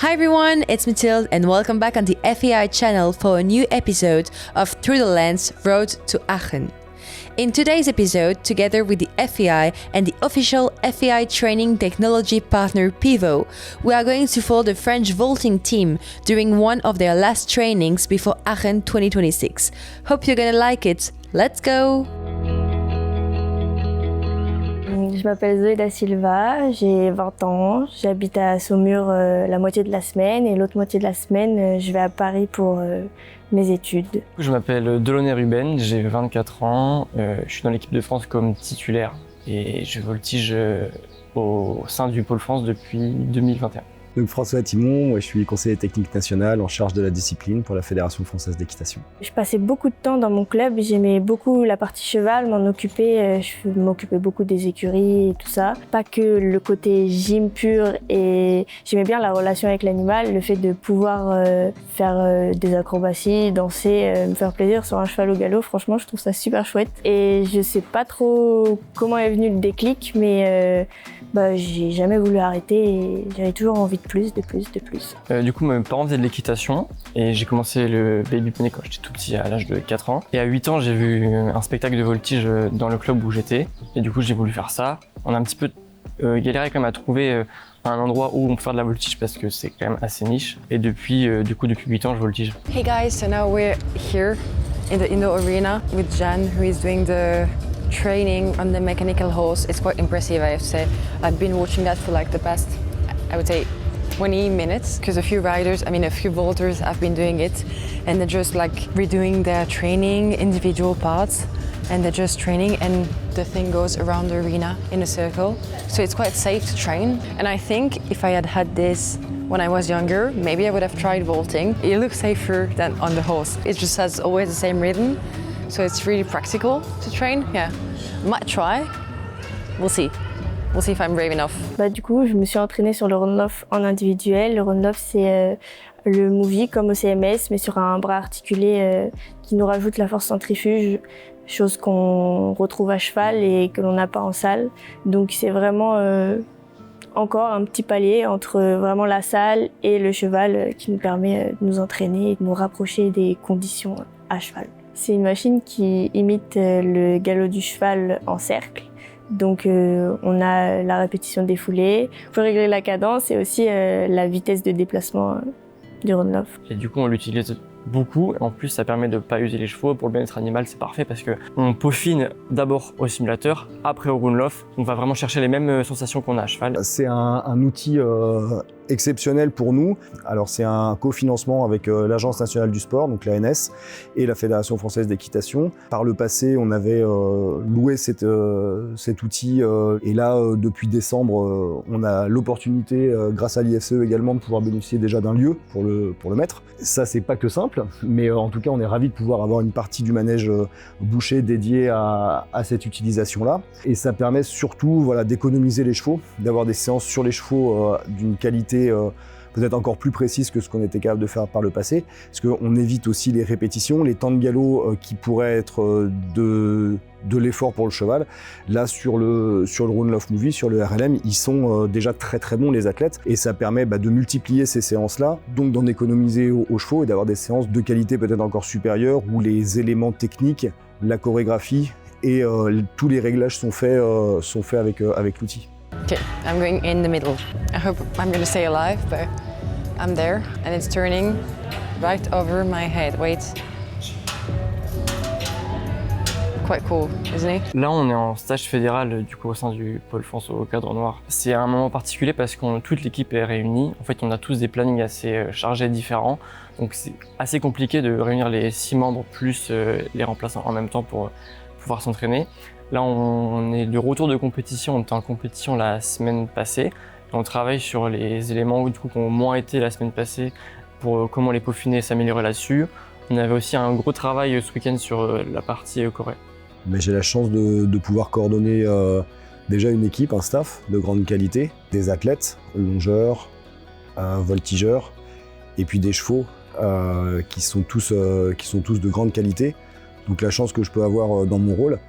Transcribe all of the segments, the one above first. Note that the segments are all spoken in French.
Hi everyone, it's Mathilde and welcome back on the FEI channel for a new episode of Through the Lens Road to Aachen. In today's episode, together with the FEI and the official FEI training technology partner Pivo, we are going to follow the French vaulting team during one of their last trainings before Aachen 2026. Hope you're gonna like it. Let's go! Je m'appelle Zoé da Silva, j'ai 20 ans, j'habite à Saumur la moitié de la semaine et l'autre moitié de la semaine je vais à Paris pour mes études. Je m'appelle Delaunay Ruben, j'ai 24 ans, je suis dans l'équipe de France comme titulaire et je voltige au sein du Pôle France depuis 2021. Donc François Timon, je suis conseiller technique national en charge de la discipline pour la Fédération française d'équitation. Je passais beaucoup de temps dans mon club, j'aimais beaucoup la partie cheval, m'en occuper, je m'occupais beaucoup des écuries et tout ça. Pas que le côté gym pur, et j'aimais bien la relation avec l'animal, le fait de pouvoir faire des acrobaties, danser, me faire plaisir sur un cheval au galop, franchement je trouve ça super chouette. Et je sais pas trop comment est venu le déclic, mais j'ai jamais voulu arrêter et j'avais toujours envie de plus. Du coup, mes parents faisaient de l'équitation et j'ai commencé le baby poney quand j'étais tout petit, à l'âge de 4 ans. Et à 8 ans, j'ai vu un spectacle de voltige dans le club où j'étais et du coup, j'ai voulu faire ça. On a un petit peu galéré quand même à trouver un endroit où on peut faire de la voltige parce que c'est quand même assez niche. Et depuis 8 ans, je voltige. Hey guys, so now we're here in the indoor arena with Jan, who is doing the training on the mechanical horse. It's quite impressive, I have to say. I've been watching that for like the past, I would say, 20 minutes, because a few vaulters have been doing it, and they're just like redoing their training, individual parts, and they're just training, and the thing goes around the arena in a circle. So it's quite safe to train. And I think if I had this when I was younger, maybe I would have tried vaulting. It looks safer than on the horse. It just has always the same rhythm. So it's really practical to train. Yeah, might try. We'll see. We'll see if I'm brave enough. Du coup, je me suis entraînée sur le run-off en individuel. Le run-off, c'est le movie comme au CMS, mais sur un bras articulé qui nous rajoute la force centrifuge, chose qu'on retrouve à cheval et que l'on n'a pas en salle. Donc c'est vraiment encore un petit palier entre vraiment la salle et le cheval qui nous permet de nous entraîner et de nous rapprocher des conditions à cheval. C'est une machine qui imite le galop du cheval en cercle. Donc on a la répétition des foulées, on peut régler la cadence et aussi la vitesse de déplacement du run-off. Et du coup, on l'utilise beaucoup. En plus, ça permet de ne pas user les chevaux. Pour le bien-être animal, c'est parfait parce qu'on peaufine d'abord au simulateur, après au run-off. On va vraiment chercher les mêmes sensations qu'on a à cheval. C'est un outil exceptionnel pour nous. Alors c'est un cofinancement avec l'Agence nationale du sport, donc l'ANS, et la Fédération française d'équitation. Par le passé, on avait loué cet outil et là, depuis décembre, on a l'opportunité, grâce à l'IFCE également, de pouvoir bénéficier déjà d'un lieu pour le mettre. Ça, c'est pas que simple, mais en tout cas, on est ravis de pouvoir avoir une partie du manège bouché dédiée à cette utilisation-là. Et ça permet surtout d'économiser les chevaux, d'avoir des séances sur les chevaux d'une qualité peut-être encore plus précise que ce qu'on était capable de faire par le passé, parce qu'on évite aussi les répétitions, les temps de galop qui pourraient être de l'effort pour le cheval. Là, sur le Run-Off Movie, sur le RLM, ils sont déjà très très bons les athlètes, et ça permet de multiplier ces séances-là, donc d'en économiser aux chevaux et d'avoir des séances de qualité peut-être encore supérieure, où les éléments techniques, la chorégraphie et tous les réglages sont faits avec l'outil. Okay, I'm going in the middle. I hope I'm gonna stay alive, but I'm there and it's turning right over my head. Wait. Quite cool, isn't it? Là, on est en stage fédéral du coup au sein du Pôle France au cadre noir. C'est un moment particulier parce que toute l'équipe est réunie. En fait, on a tous des plannings assez chargés différents. Donc c'est assez compliqué de réunir les 6 membres plus les remplaçants en même temps pour pouvoir s'entraîner. Là, on est de retour de compétition. On était en compétition la semaine passée. On travaille sur les éléments qui ont moins été la semaine passée pour comment les peaufiner et s'améliorer là-dessus. On avait aussi un gros travail ce week-end sur la partie Corée. Mais j'ai la chance de pouvoir coordonner déjà une équipe, un staff de grande qualité, des athlètes, longeurs, voltigeurs, et puis des chevaux qui sont tous de grande qualité. Donc la chance que je peux avoir dans mon rôle,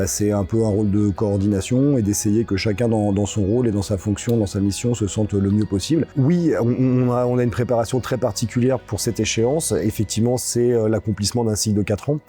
c'est un peu un rôle de coordination et d'essayer que chacun dans son rôle et dans sa fonction, dans sa mission, se sente le mieux possible. Oui, on a une préparation très particulière pour cette échéance. Effectivement, c'est l'accomplissement d'un cycle de 4 ans.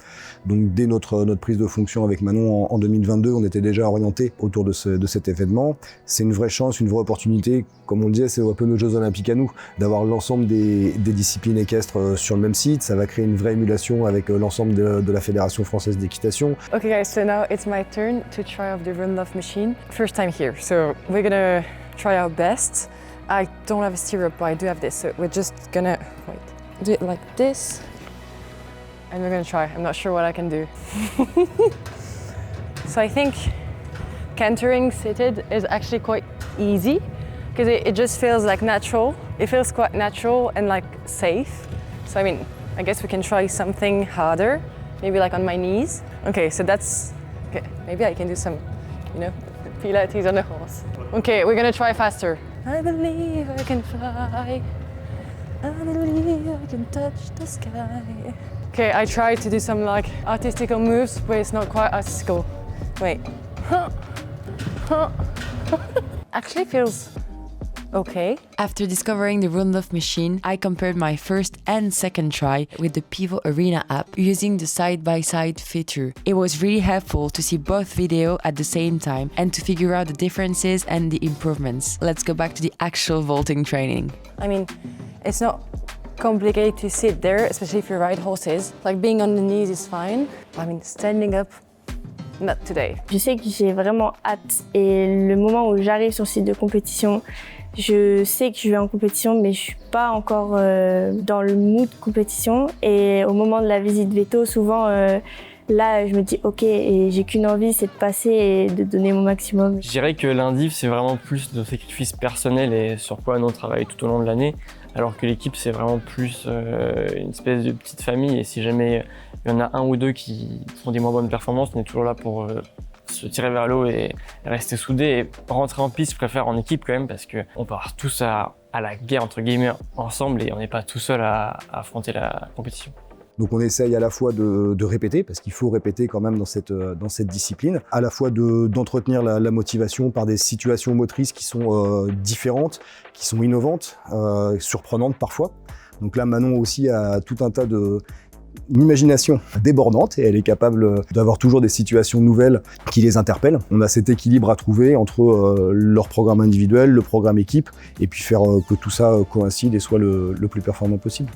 Donc dès notre prise de fonction avec Manon en 2022, on était déjà orienté autour de cet événement. C'est une vraie chance, une vraie opportunité. Comme on disait, c'est un peu nos Jeux Olympiques à nous, d'avoir l'ensemble des disciplines équestres sur le même site. Ça va créer une vraie émulation avec l'ensemble de la Fédération française d'équitation. Okay guys, so now it's my turn to try out the Run Love machine. First time here, so we're gonna try our best. I don't have a stirrup, but I do have this, so we're just gonna do it like this. And we're gonna try. I'm not sure what I can do. So I think cantering seated is actually quite easy because it just feels like natural. It feels quite natural and like safe. So I mean, I guess we can try something harder, maybe like on my knees. Okay, so that's, okay, maybe I can do some, Pilates on a horse. Okay, we're gonna try faster. I believe I can fly. I believe I can touch the sky. Okay, I tried to do some like artistical moves, but it's not quite artistical. Wait. Actually feels okay. After discovering the Run Love machine, I compared my first and second try with the Pivo Arena app using the side-by-side feature. It was really helpful to see both videos at the same time and to figure out the differences and the improvements. Let's go back to the actual vaulting training. I mean, it's not complicated to sit there, especially if you ride horses. Like being on the knees is fine. I mean, standing up, not today. Je sais que j'ai vraiment hâte et le moment où j'arrive sur le site de compétition, je sais que je vais en compétition, mais je suis pas encore dans le mood compétition. Et au moment de la visite veto, souvent, là, je me dis ok, et j'ai qu'une envie, c'est de passer et de donner mon maximum. Je dirais que l'indiv, c'est vraiment plus de sacrifice personnel et sur quoi on travaille tout au long de l'année, alors que l'équipe, c'est vraiment plus une espèce de petite famille. Et si jamais il y en a un ou deux qui font des moins bonnes performances, on est toujours là pour se tirer vers l'eau et rester soudés. Et rentrer en piste, je préfère en équipe quand même, parce qu'on part tous à la guerre, entre guillemets, ensemble, et on n'est pas tout seul à affronter la compétition. Donc on essaye à la fois de répéter, parce qu'il faut répéter quand même dans cette discipline, à la fois d'entretenir la motivation par des situations motrices qui sont différentes, qui sont innovantes, surprenantes parfois. Donc là, Manon aussi a tout un tas une imagination débordante et elle est capable d'avoir toujours des situations nouvelles qui les interpellent. On a cet équilibre à trouver entre leur programme individuel, le programme équipe, et puis faire que tout ça coïncide et soit le plus performant possible.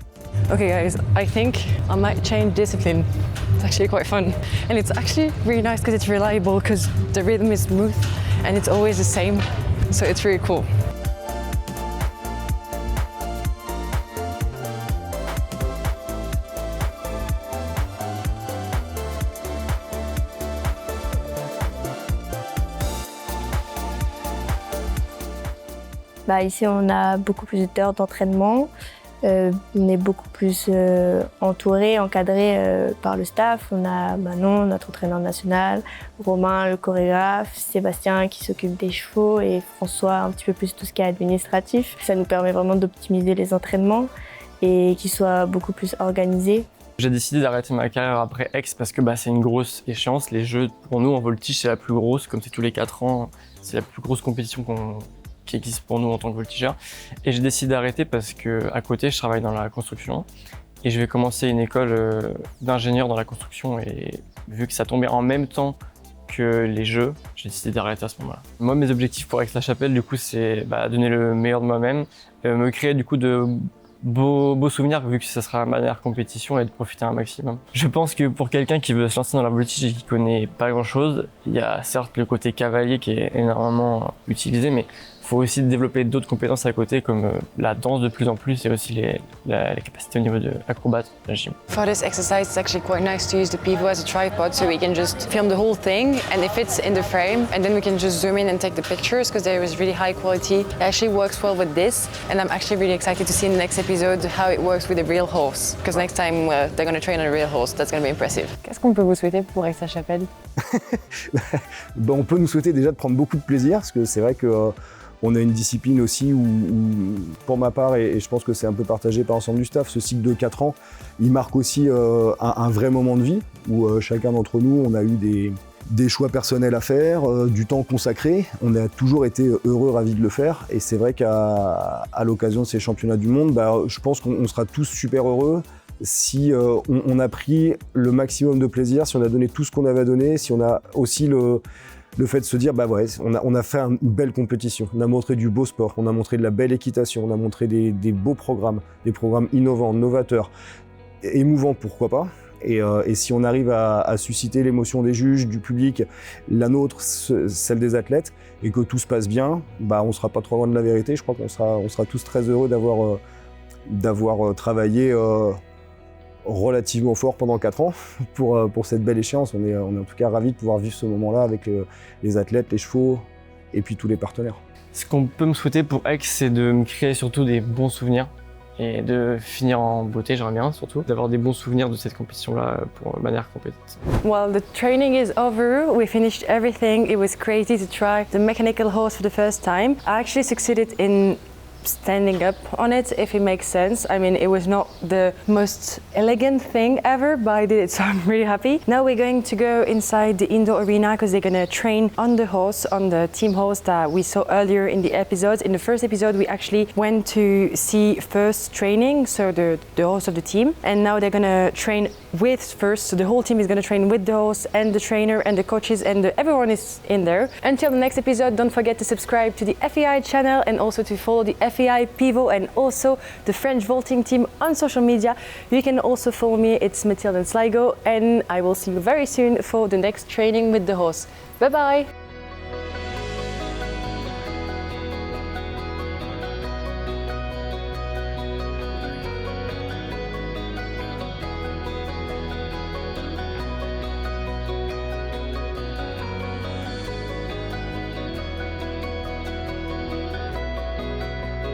Okay guys, I think I might change discipline. It's actually quite fun. And it's actually really nice because it's reliable, because the rhythm is smooth and it's always the same. So it's really cool. Ici, on a beaucoup plus d'heures d'entraînement. On est beaucoup plus entouré, encadré par le staff. On a Manon, notre entraîneur national, Romain, le chorégraphe, Sébastien qui s'occupe des chevaux et François un petit peu plus tout ce qui est administratif. Ça nous permet vraiment d'optimiser les entraînements et qu'ils soient beaucoup plus organisés. J'ai décidé d'arrêter ma carrière après Aix parce que c'est une grosse échéance. Les Jeux, pour nous, en voltige, c'est la plus grosse. Comme c'est tous les 4 ans, c'est la plus grosse compétition qui existe pour nous en tant que voltigeur. Et j'ai décidé d'arrêter parce qu'à côté, je travaille dans la construction et je vais commencer une école d'ingénieur dans la construction. Et vu que ça tombait en même temps que les Jeux, j'ai décidé d'arrêter à ce moment-là. Moi, mes objectifs pour Aix-la-Chapelle, du coup, c'est donner le meilleur de moi-même, me créer du coup de beaux souvenirs vu que ça sera ma dernière compétition et de profiter un maximum. Je pense que pour quelqu'un qui veut se lancer dans la voltige et qui connaît pas grand-chose, il y a certes le côté cavalier qui est énormément utilisé, mais il faut aussi développer d'autres compétences à côté comme la danse de plus en plus et aussi les capacités au niveau de l'acrobate, la gym. For this exercise, it's actually quite nice to use the Pivo as a tripod so we can just film the whole thing and it fits in the frame and then we can just zoom in and take the pictures because there is really high quality. It actually works well with this and I'm actually really excited to see in the next episode how it works with a real horse because next time they're going to train on a real horse. That's going to be impressive. Qu'est-ce qu'on peut vous souhaiter pour Aix-la-Chapelle? On peut nous souhaiter déjà de prendre beaucoup de plaisir parce que c'est vrai que on a une discipline aussi où pour ma part, et je pense que c'est un peu partagé par l'ensemble du staff, ce cycle de 4 ans, il marque aussi un vrai moment de vie où chacun d'entre nous, on a eu des choix personnels à faire, du temps consacré. On a toujours été heureux, ravis de le faire. Et c'est vrai qu'à l'occasion de ces championnats du monde, je pense qu'on sera tous super heureux si on a pris le maximum de plaisir, si on a donné tout ce qu'on avait à donner, si on a aussi le fait de se dire, on a fait une belle compétition, on a montré du beau sport, on a montré de la belle équitation, on a montré des beaux programmes, des programmes innovants, novateurs, émouvants, pourquoi pas. Et si on arrive à susciter l'émotion des juges, du public, la nôtre, celle des athlètes, et que tout se passe bien, on ne sera pas trop loin de la vérité. Je crois qu'on sera tous très heureux d'avoir travaillé relativement fort pendant 4 ans pour cette belle échéance. On est en tout cas ravis de pouvoir vivre ce moment-là avec les athlètes, les chevaux et puis tous les partenaires. Ce qu'on peut me souhaiter pour Aix, c'est de me créer surtout des bons souvenirs et de finir en beauté, j'aimerais bien surtout, d'avoir des bons souvenirs de cette compétition-là pour manière compétitive. Well, the training is over. We finished everything. It was crazy to try the mechanical horse for the first time. I actually succeeded in standing up on it, if it makes sense. I mean, it was not the most elegant thing ever, but I did it, so I'm really happy. Now we're going to go inside the indoor arena because they're gonna train on the horse, on the team horse that we saw earlier in the episodes. In the first episode, we actually went to see first training, so the horse of the team, and now they're gonna train with first, so the whole team is gonna train with the horse and the trainer and the coaches and everyone is in there. Until the next episode, don't forget to subscribe to the FEI channel and also to follow the FEI Pivot and also the French vaulting team on social media. You can also follow me, it's Mathilde and Sligo, and I will see you very soon for the next training with the horse. Bye bye!